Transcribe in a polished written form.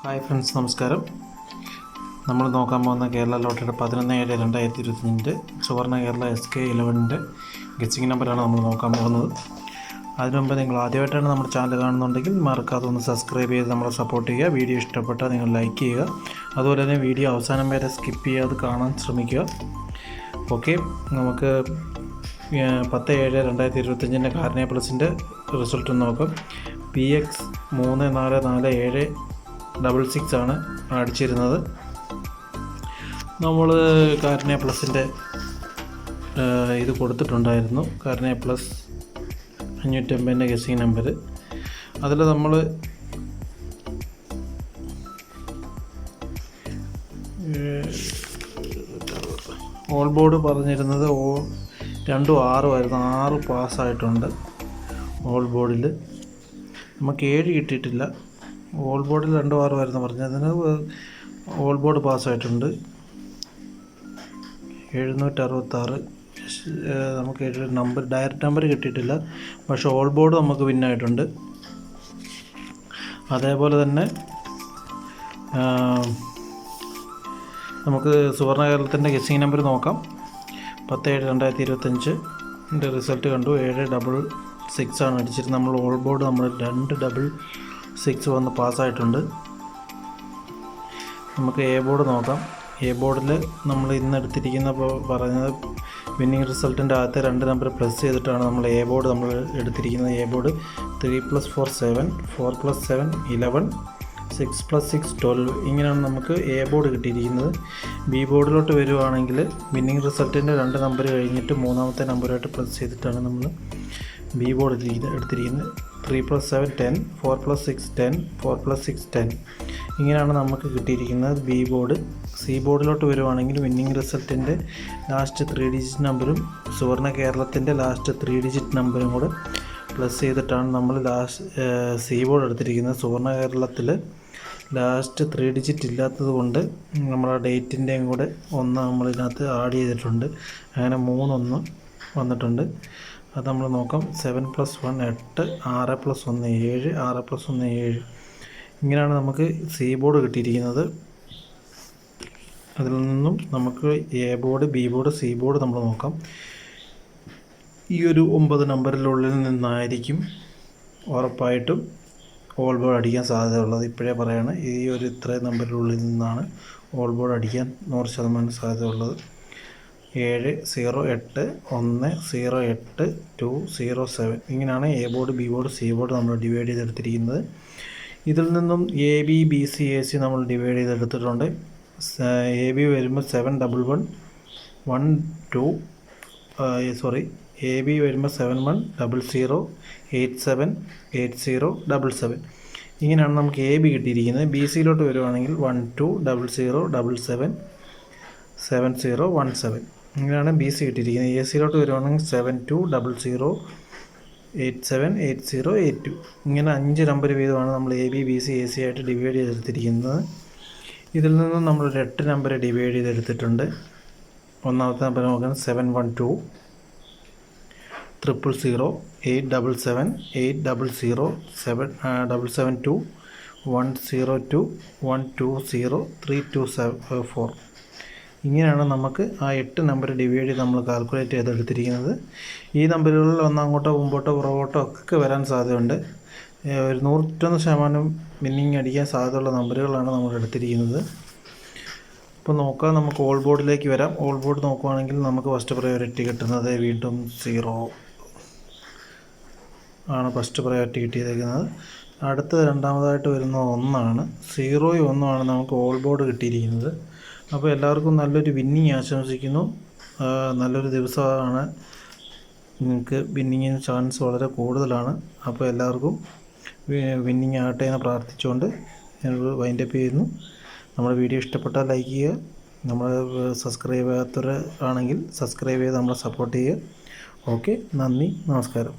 Hi friends, നമസ്കാരം. നമ്മൾ നോക്കാൻ പോകുന്ന കേരള ലോട്ടറിയുടെ 11/7/2025 സുവർണ്ണ കേരള SK11 ഗെസ്സിങ് നമ്പറാണ് നമ്മൾ നോക്കാൻ പോകുന്നത്. അതിനു മുമ്പ് നിങ്ങൾ ആദ്യമായിട്ടാണ് നമ്മുടെ ചാനൽ കാണുന്നുണ്ടെങ്കിൽ മറക്കാതെ ഒന്ന് സബ്സ്ക്രൈബ് ചെയ്ത് നമ്മളെ സപ്പോർട്ട് ചെയ്യുക. വീഡിയോ ഇഷ്ടപ്പെട്ടാൽ നിങ്ങൾ ലൈക്ക് ചെയ്യുക. അതുപോലെ തന്നെ വീഡിയോ അവസാനം വരെ സ്കിപ്പ് ചെയ്യാതെ കാണാൻ ശ്രമിക്കുക. ഓക്കെ, നമുക്ക് 10/7/2025 കാർണിയ പ്ലസിൻ്റെ റിസൾട്ട് നോക്കാം. PX 344766 ആണ് അടിച്ചിരുന്നത്. നമ്മൾ കാർണിയ പ്ലസിൻ്റെ ഇത് കൊടുത്തിട്ടുണ്ടായിരുന്നു. Carnea plus 550 guessing number. അതിൽ നമ്മൾ ഓൾ ബോർഡ് പറഞ്ഞിരുന്നത് 2 6 ആയിരുന്നു. 6 പാസ്സായിട്ടുണ്ട് ഓൾ ബോർഡിൽ. നമുക്ക് 7 കിട്ടിയിട്ടില്ല. ഓൾ ബോർഡിൽ 2 6 ആയിരുന്നു പറഞ്ഞതിന് ഓൾ ബോർഡ് പാസ്സായിട്ടുണ്ട്. 766 നമുക്ക് നമ്പർ ഡയറക്റ്റ് നമ്പർ കിട്ടിയിട്ടില്ല, പക്ഷേ ഓൾ ബോർഡ് നമുക്ക് വിന്നായിട്ടുണ്ട്. അതേപോലെ തന്നെ നമുക്ക് സുവർണ്ണ കേരളത്തിൻ്റെ ഗെസ്സിങ് നമ്പർ നോക്കാം. 10/7/2025 റിസൾട്ട് കണ്ടു. 766 ആണ് അടിച്ചിട്ട് നമ്മൾ ഓൾ ബോർഡ് നമ്മൾ 266 വന്ന് പാസ്സായിട്ടുണ്ട്. നമുക്ക് എ ബോർഡ് നോക്കാം. എ ബോർഡിൽ നമ്മൾ ഇന്ന് എടുത്തിരിക്കുന്ന പറഞ്ഞത് വിന്നിങ് റിസൾട്ടിൻ്റെ ആദ്യത്തെ 2 നമ്പർ പ്ലസ് ചെയ്തിട്ടാണ് നമ്മൾ എ ബോർഡ് നമ്മൾ എടുത്തിരിക്കുന്നത്. എ ബോർഡ് 3+4 7, 4+7 11, 6+6 12 ഇങ്ങനെയാണ് നമുക്ക് എ ബോർഡ് കിട്ടിയിരിക്കുന്നത്. ബി ബോർഡിലോട്ട് വരുവാണെങ്കിൽ വിന്നിങ് റിസൾട്ടിൻ്റെ 2 നമ്പർ കഴിഞ്ഞിട്ട് 3ാമത്തെ നമ്പറായിട്ട് പ്ലസ് ചെയ്തിട്ടാണ് നമ്മൾ ബി ബോർഡ് എടുത്തിരിക്കുന്നത്. 3+7 10, 4+6 10, 4+6 10 ഇങ്ങനെയാണ് നമുക്ക് കിട്ടിയിരിക്കുന്നത് ബി ബോർഡ്. സി ബോർഡിലോട്ട് വരുവാണെങ്കിൽ വിന്നിങ് റിസൾട്ടിൻ്റെ ലാസ്റ്റ് 3 ഡിജിറ്റ് നമ്പറും സുവർണ്ണ കേരളത്തിൻ്റെ ലാസ്റ്റ് 3 ഡിജിറ്റ് നമ്പറും കൂടെ പ്ലസ് ചെയ്തിട്ടാണ് നമ്മൾ സി ബോർഡ് എടുത്തിരിക്കുന്നത്. സുവർണ്ണ കേരളത്തിൽ ലാസ്റ്റ് 3 ഡിജിറ്റ് ഇല്ലാത്തത് കൊണ്ട് നമ്മളെ ഡേറ്റിൻ്റെയും കൂടെ 1 നമ്മളിതിനകത്ത് ആഡ് ചെയ്തിട്ടുണ്ട്. അങ്ങനെ 3 1 വന്നിട്ടുണ്ട്. അത് നമ്മൾ നോക്കാം. 7+1 8, 6+1 7, 6+1 7 ഇങ്ങനെയാണ് നമുക്ക് സി ബോർഡ് കിട്ടിയിരിക്കുന്നത്. അതിൽ നിന്നും നമുക്ക് A board, B board, C board നമ്മൾ നോക്കാം. ഈ ഒരു 9 നമ്പറിനുള്ളിൽ നിന്നായിരിക്കും ഉറപ്പായിട്ടും ഓൾ ബോർഡ് അടിക്കാൻ സാധ്യതയുള്ളത്. ഇപ്പോഴേ പറയാണ്, ഈ ഒരു ഇത്രയും നമ്പറിനുള്ളിൽ നിന്നാണ് ഓൾ ബോർഡ് അടിക്കാൻ 100% സാധ്യതയുള്ളത്. 7 0 8 1 0 8 2 0 7 ഇങ്ങനെയാണ് A board, B board, C board നമ്മൾ ഡിവൈഡ് ചെയ്തെടുത്തിരിക്കുന്നത്. ഇതിൽ നിന്നും A B B C A C നമ്മൾ ഡിവൈഡ് ചെയ്തെടുത്തിട്ടുണ്ട്. എ ബി വരുമ്പോൾ 711 1 2 എ ബി വരുമ്പോൾ 7100 87 80 77 ഇങ്ങനെയാണ് നമുക്ക് എ ബി കിട്ടിയിരിക്കുന്നത്. ബി സിയിലോട്ട് വരുവാണെങ്കിൽ 1200 77 7017 ഇങ്ങനെയാണ് ബി സി കിട്ടിയിരിക്കുന്നത്. എ സിയിലോട്ട് വരുവാണെങ്കിൽ 7200 87 80 82 ഇങ്ങനെ 5 നമ്പർ വീതമാണ് നമ്മൾ A B B C A C ആയിട്ട് ഡിവൈഡ് ചെയ്തെടുത്തിരിക്കുന്നത്. ഇതിൽ നിന്നും നമ്മൾ 8 നമ്പർ ഡിവൈഡ് ചെയ്തെടുത്തിട്ടുണ്ട്. ഒന്നാമത്തെ നമ്പർ നോക്കാൻ 712 000 877 800 772 102 120 324 ഇങ്ങനെയാണ് നമുക്ക് ആ 8 നമ്പർ ഡിവൈഡ് ചെയ്ത് നമ്മൾ കാൽക്കുലേറ്റ് ചെയ്തെടുത്തിരിക്കുന്നത്. ഈ നമ്പറുകളിൽ അങ്ങോട്ടോ മുമ്പോട്ടോ പുറകോട്ടോ ഒക്കെ വരാൻ സാധ്യതയുണ്ട്. ഒരു 101% വിന്നിങ് അടിക്കാൻ സാധ്യതയുള്ള നമ്പറുകളാണ് നമ്മൾ എടുത്തിരിക്കുന്നത്. ഇപ്പോൾ നോക്കാം, നമുക്ക് ഓൾ ബോർഡിലേക്ക് വരാം. ഓൾ ബോർഡ് നോക്കുവാണെങ്കിൽ നമുക്ക് ഫസ്റ്റ് പ്രയോറിറ്റി കിട്ടുന്നത് വീണ്ടും 0 ആണ് ഫസ്റ്റ് പ്രയോറിറ്റി കിട്ടിയിരിക്കുന്നത്. അടുത്ത രണ്ടാമതായിട്ട് വരുന്നത് 1 ആണ്. 0 1 ആണ് നമുക്ക് ഓൾ ബോർഡ് കിട്ടിയിരിക്കുന്നത്. അപ്പോൾ എല്ലാവർക്കും നല്ലൊരു വിന്നിങ് ആശംസിക്കുന്നു. നല്ലൊരു ദിവസമാണ്. നിങ്ങൾക്ക് വിന്നിങ്ങിന് ചാൻസ് വളരെ കൂടുതലാണ്. അപ്പോൾ എല്ലാവർക്കും വിന്നിങ് ആകട്ടെ എന്ന് പ്രാർത്ഥിച്ചുകൊണ്ട് ഞങ്ങൾ വൈൻഡപ്പ് ചെയ്യുന്നു. നമ്മുടെ വീഡിയോ ഇഷ്ടപ്പെട്ടാൽ ലൈക്ക് ചെയ്യുക. നമ്മൾ സബ്സ്ക്രൈബ് ചെയ്യാത്തവർ ആണെങ്കിൽ സബ്സ്ക്രൈബ് ചെയ്ത് നമ്മളെ സപ്പോർട്ട് ചെയ്യുക. ഓക്കെ, നന്ദി, നമസ്കാരം.